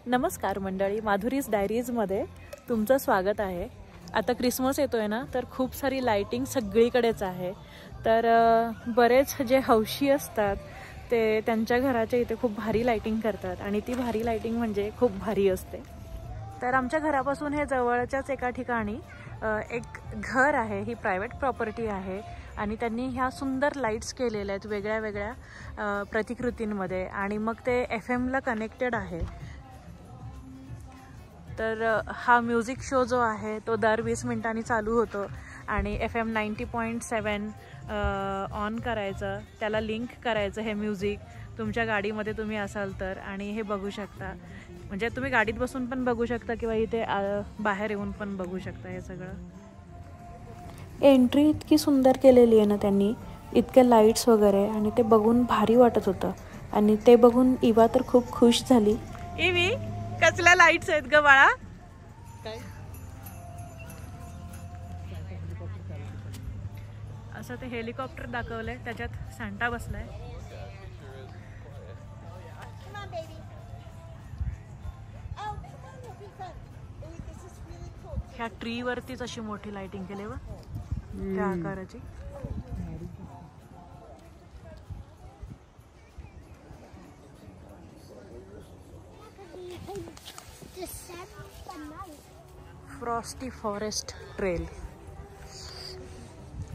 नमस्कार मंडळी, माधुरीज डायरीजमध्ये तुमचं स्वागत आहे। आता क्रिसमस येतोय ना, तर खूप सारी लाइटिंग सगळीकडेच आहे। तर बरेच जे हौशी असतात ते त्यांच्या घराच्या इथे खूप भारी लाइटिंग करतात आणि ती भारी लाइटिंग म्हणजे खूप भारी असते। तर आमच्या घरापासून हे जवळच्याच एका ठिकाणी एक घर आहे, ही प्रायव्हेट प्रॉपर्टी आहे आणि त्यांनी ह्या सुंदर लाईट्स केलेल्या आहेत वेगळ्या वेगळ्या प्रतिकृतींमध्ये आणि मग ते FM ला कनेक्टेड आहे। तर हा म्युझिक शो जो आहे तो दर 20 मिनिटांनी चालू होतो आणि FM 90.7 ऑन करायचं, त्याला लिंक करायचं हे म्युझिक तुमच्या गाडीमध्ये तुम्ही असाल तर, आणि हे बघू शकता। म्हणजे तुम्ही गाडीत बसून पण बघू शकता किंवा इथे बाहेर येऊन पण बघू शकता। हे सगळं एंट्री इतकी सुंदर केलेली आहे ना त्यांनी, इतके लाईट्स वगैरे, आणि ते बघून भारी वाटत होतं आणि ते बघून इवा तर खूप खुश झाली। इवी कसल्या लाईट्स आहेत ग बाळा? काय असं ते हेलिकॉप्टर दाखवलंय, त्याच्यात सांता बसलाय। ह्या ट्री वरतीच अशी मोठी लाइटिंग केली व त्या आकाराची। फ्रॉस्टी फॉरेस्ट ट्रेल,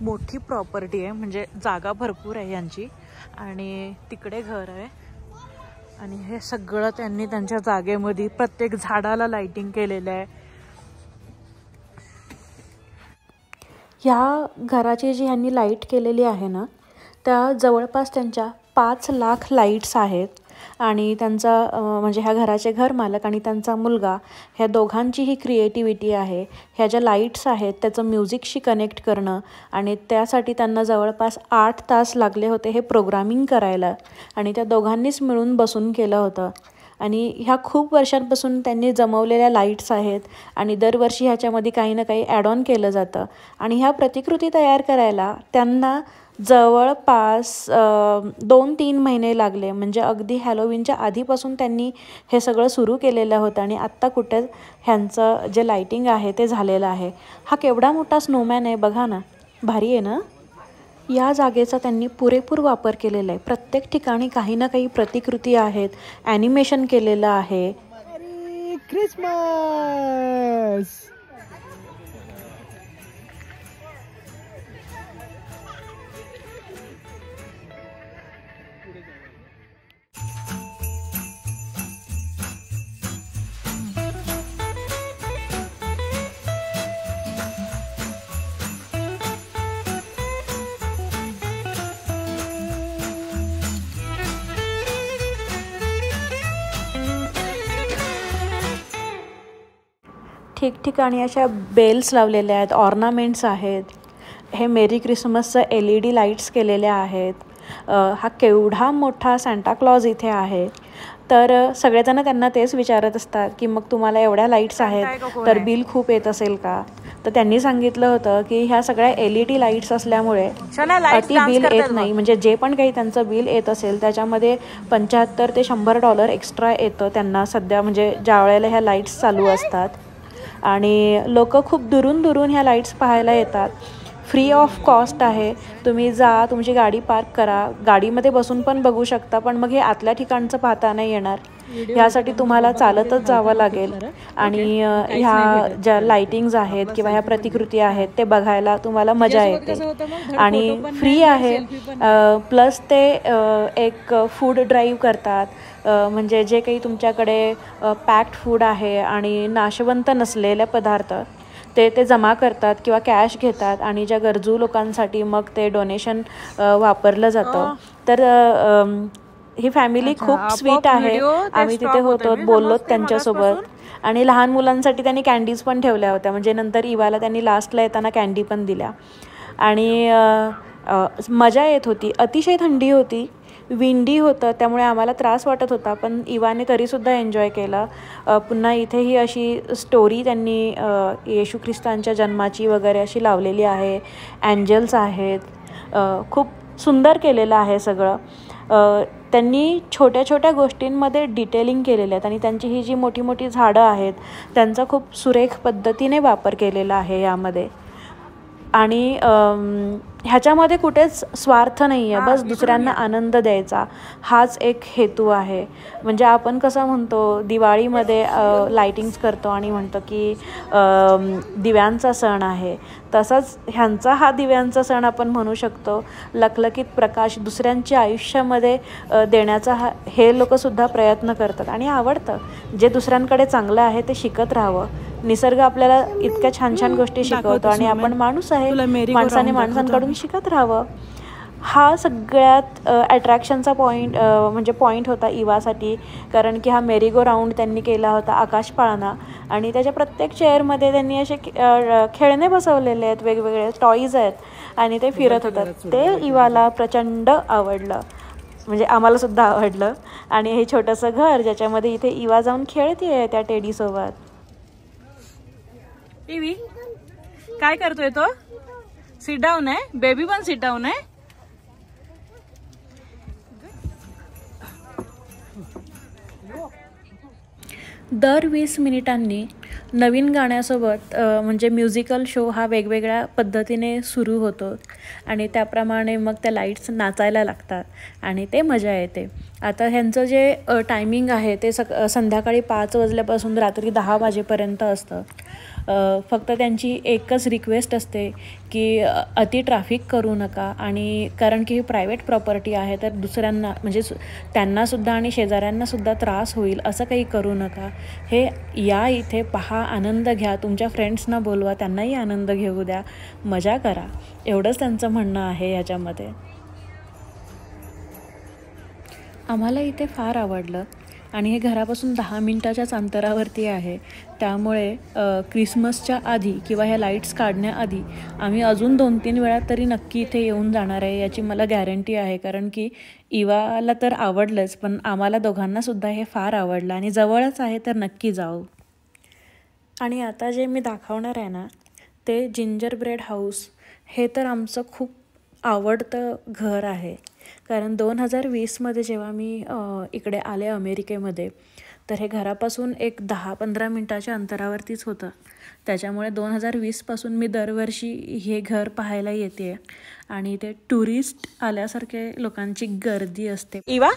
मोठी प्रॉपर्टी आहे, म्हणजे जागा भरपूर आहे यांची आणि तिकडे घर आहे आणि हे सगळं त्यांनी त्यांच्या जागेमध्ये प्रत्येक झाडाला लाइटिंग केलेलं आहे। ह्या घराची जी ह्यांनी लाईट केलेली आहे ना, त्या जवळपास त्यांच्या 5 लाख लाईट्स आहेत आणि त्यांचा म्हणजे ह्या घराचे घर मालक आणि त्यांचा मुलगा ह्या दोघांची ही क्रिएटिव्हिटी आहे। ह्या ज्या लाईट्स आहेत त्याचं म्युझिकशी कनेक्ट करणं, आणि त्यासाठी त्यांना जवळपास 8 तास लागले होते हे प्रोग्रामिंग करायला, आणि त्या दोघांनीच मिळून बसून केलं होतं। आणि ह्या खूप वर्षांपासून त्यांनी जमवलेल्या लाईट्स आहेत आणि दरवर्षी ह्याच्यामध्ये काही ना काही ॲड ऑन केलं जातं आणि ह्या प्रतिकृती तयार करायला त्यांना जवळपास 2-3 महिने लागले। म्हणजे अगदी हॅलोविनच्या आधीपासून त्यांनी हे सगळं सुरू केलेलं होतं आणि आत्ता कुठे ह्यांचं जे लाइटिंग आहे ते झालेलं आहे। हा केवढा मोठा स्नोमॅन आहे बघा ना, भारी आहे ना। या जागेचा त्यांनी पुरेपूर वापर केलेला आहे, प्रत्येक ठिकाणी काही ना काही प्रतिकृती आहेत, ॲनिमेशन केलेलं आहे। मेरी क्रिसमस। ठिकठिकाणी अशा बेल्स लावलेल्या आहेत, ऑर्नामेंट्स आहेत। हे मेरी क्रिसमसचं LED लाईट्स केलेल्या आहेत। हा केवढा मोठा सांता क्लॉज इथे आहे। तर सगळेजण त्यांना तेच विचारत असतात की मग तुम्हाला एवढ्या लाईट्स आहेत तर बिल खूप येत असेल का? तर त्यांनी सांगितलं होतं की ह्या सगळ्या LED लाईट्स असल्यामुळे अति बिल येत नाही। म्हणजे जे पण काही त्यांचं बिल येत असेल त्याच्यामध्ये $75 ते $100 एक्स्ट्रा येतं त्यांना सध्या, म्हणजे ज्या वेळेला ह्या लाईट्स चालू असतात। आणि लोक खूप दुरून दुरून ह्या लाईट्स पाहायला येतात। फ्री ऑफ कॉस्ट आहे, तुम्ही जा, तुमची गाडी पार्क करा, गाडीमध्ये बसून पण बघू शकता, पण मग हे आतल्या ठिकाणचं पाहता नाही येणार, ह्यासाठी तुम्हाला चालतच जावं लागेल। आणि ह्या ज्या लाइटिंग्स आहेत किंवा ह्या प्रतिकृती आहेत ते बघायला तुम्हाला मजा येते आणि फ्री आहे। प्लस ते एक फूड ड्राईव्ह करतात, म्हणजे जे काही तुमच्याकडे पॅक्ड फूड आहे आणि नाशवंत नसलेले पदार्थ ते जमा करतात किंवा कॅश घेतात आणि ज्या गरजू लोकांसाठी मग ते डोनेशन वापरलं जातं। तर ही फॅमिली खूप स्वीट आहे, आम्ही तिथे होतो, बोललो त्यांच्यासोबत, आणि लहान मुलांसाठी त्यांनी कॅन्डीज पण ठेवल्या होत्या, म्हणजे नंतर इवाला त्यांनी लास्टला येताना कॅन्डी पण दिल्या आणि मजा येत होती। अतिशय थंडी होती, विंडी होतं, त्यामुळे आम्हाला त्रास वाटत होता, पण इवाने तरीसुद्धा एन्जॉय केलं। पुन्हा इथेही अशी स्टोरी त्यांनी येशू ख्रिस्तांच्या जन्माची वगैरे अशी लावलेली आहे, एंजल्स आहेत, खूप सुंदर केलेलं आहे सगळं। त्यांनी छोट्या छोट्या गोष्टींमध्ये डिटेलिंग केलेले आहेत आणि त्यांची ही जी मोठी मोठी झाडं आहेत त्यांचा खूप सुरेख पद्धतीने वापर केलेला आहे यामध्ये. आणि ह्याच्यामध्ये कुठेच स्वार्थ नाही आहे, बस दुसऱ्यांना आनंद द्यायचा हाच एक हेतू आहे. म्हणजे आपण कसं म्हणतो दिवाळीमध्ये लायटिंग्स करतो आणि म्हणतो की दिव्यांचा सण आहे, तसंच ह्यांचा हा दिव्यांचा सण आपण म्हणू शकतो. लखलखीत प्रकाश दुसऱ्यांच्या आयुष्यामध्ये देण्याचा हे लोकंसुद्धा प्रयत्न करतात आणि आवडतं. जे दुसऱ्यांकडे चांगलं आहे ते शिकत राहावं. निसर्ग आपल्याला इतक्या छान छान गोष्टी शिकवतो आणि आपण माणूस आहे, माणसाने माणसांकडून शिकत राहावं. हा सगळ्यात अट्रॅक्शनचा पॉईंट होता इवासाठी, कारण की हा मेरी गो राऊंड त्यांनी केला होता आकाश पाळणा आणि त्याच्या प्रत्येक चेअरमध्ये त्यांनी असे खेळणे बसवलेले आहेत, वेगवेगळे टॉईज आहेत आणि ते फिरत होतात. ते इवाला प्रचंड आवडलं, म्हणजे आम्हालासुद्धा आवडलं. आणि हे छोटंसं घर ज्याच्यामध्ये इथे इवा जाऊन खेळते त्या टेडीसोबत. इवी काय करतोय तो? सिट डाऊन आहे, बेबी पण सिट डाऊन आहे. दर 20 मिनिटांनी नवीन गाण्यासोबत म्हणजे म्युझिकल शो हा वेगवेगळ्या पद्धतीने सुरू होतो आणि त्याप्रमाणे मग त्या लाईट्स नाचायला लागतात आणि ते मजा येते. आता ह्यांचं जे टायमिंग आहे ते संध्याकाळी 5 वाजल्यापासून रात्री 10 वाजेपर्यंत असतं. फक्त त्यांची एकच रिक्वेस्ट असते की अति ट्रॅफिक करू नका, आणि कारण की ही प्रायव्हेट प्रॉपर्टी आहे तर दुसऱ्यांना म्हणजे त्यांनासुद्धा आणि शेजाऱ्यांनासुद्धा त्रास होईल असं काही करू नका. हे या इथे पहा, आनंद घ्या, तुमच्या फ्रेंड्सना बोलवा, त्यांनाही आनंद घेऊ द्या, मजा करा, एवढंच त्यांचं म्हणणं आहे याच्यामध्ये. आम्हाला इथे फार आवडलं आणि हे घरापासून 10 मिनिटाच्याच अंतरावरती आहे. त्यामुळे क्रिसमसच्या आधी किंवा ह्या लाईट्स काढण्याआधी आम्ही अजून 2-3 वेळा तरी नक्की इथे येऊन जाणार आहे याची मला गॅरंटी आहे. कारण की इवाला तर आवडलंच, पण आम्हाला दोघांनासुद्धा हे फार आवडलं आणि जवळच आहे तर नक्की जाऊ. आणि आता जे मी दाखवणार आहे ना ते जिंजर ब्रेड हाऊस, हे तर आमचं खूप आवडतं घर आहे. कारण 2020मध्ये जेव्हा मी इकडे आले अमेरिकेमध्ये तर हे घरापासून एक 10-15 मिनटाच्या अंतरावरतीच होतं. त्याच्यामुळे 2020पासून मी दरवर्षी हे घर पाहायला येते आणि ते टुरिस्ट आल्यासारखे लोकांची गर्दी असते. इवा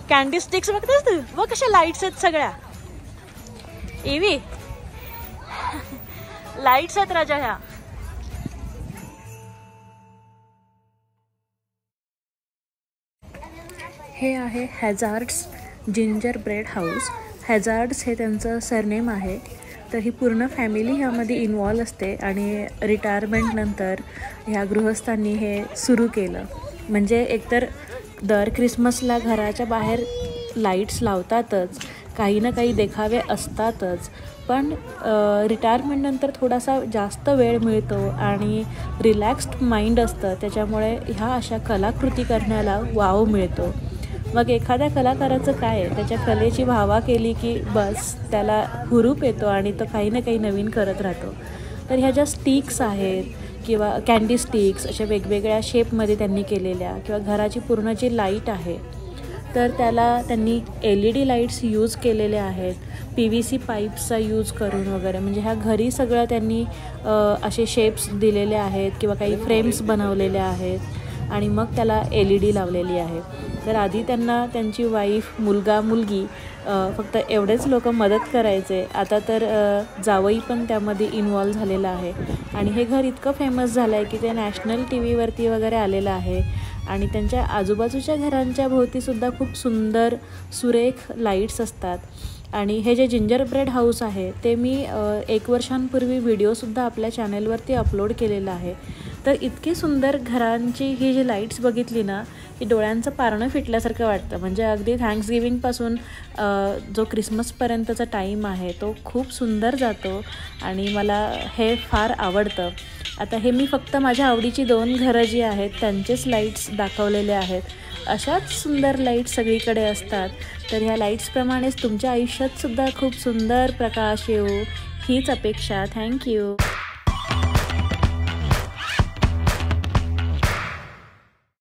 कॅन्डी स्टिक्स बघतेस तू? बघ कशा लाईट्स आहेत सगळ्या. इवी लाईट्स आहेत राजा ह्या. हे आहे हॅझार्ड्स जिंजर ब्रेड हाऊस. हॅझार्ड्स हे त्यांचं सरनेम आहे. तर ही पूर्ण फॅमिली ह्यामध्ये इन्वॉल्व असते आणि रिटायरमेंटनंतर ह्या गृहस्थांनी हे सुरू केलं. म्हणजे एकतर दर क्रिसमसला घराच्या बाहेर लाईट्स लावतातच, काही ना काही देखावे असतातच, पण रिटायरमेंटनंतर थोडासा जास्त वेळ मिळतो आणि रिलॅक्स्ड माइंड असतं, त्याच्यामुळे ह्या अशा कलाकृती करण्याला वाव मिळतो. मग एखाद्या कलाकाराचं काय आहे, त्याच्या कलेची वाहवा केली की बस त्याला हुरूप येतो आणि तो काही ना काही नवीन करत राहतो. तर ह्या ज्या स्टिक्स आहेत किंवा कॅन्डी स्टिक्स अशा वेगवेगळ्या शेपमध्ये त्यांनी केलेल्या, किंवा घराची पूर्ण जी लाईट आहे तर त्याला त्यांनी LED लाईट्स यूज केलेले आहेत, PVC पाईप्सचा यूज करून वगैरे. म्हणजे ह्या घरी सगळं त्यांनी असे शेप्स दिलेले आहेत किंवा काही फ्रेम्स बनवलेल्या आहेत आणि मग त्याला LED लावलेली आहे. तर आधी त्यांना त्यांची वाईफ, मुलगा मुलगी फक्त एवढेच लोक मदत करायचे. आता तर जावई पण त्यामध्ये इन्वॉल्व झालेला आहे आणि हे घर इतकं फेमस झालं आहे की ते नॅशनल TVवरती वगैरे आलेलं आहे. आणि त्यांच्या आजूबाजूच्या घरांच्या भोवतीसुद्धा खूप सुंदर सुरेख लाईट्स असतात. आणि हे जे जिंजर ब्रेड हाऊस आहे ते मी 1 वर्षांपूर्वी व्हिडिओसुद्धा आपल्या चॅनलवरती अपलोड केलेला आहे. तर इतकी सुंदर घरांची ही जी लाईट्स बघितली ना की डोळ्यांचं पारणं फिटल्यासारखं वाटतं. म्हणजे अगदी थँक्सगिव्हिंगपासून जो क्रिसमसपर्यंतचा टाईम आहे तो खूप सुंदर जातो आणि मला हे फार आवडतं. आता हे मी फक्त माझ्या आवडीची 2 घरं जी आहेत त्यांचेच लाईट्स दाखवलेले आहेत. अशाच सुंदर लाईट्स सगळीकडे असतात. तर ह्या लाईट्सप्रमाणेच तुमच्या आयुष्यातसुद्धा खूप सुंदर प्रकाश येऊ हीच अपेक्षा. थँक्यू.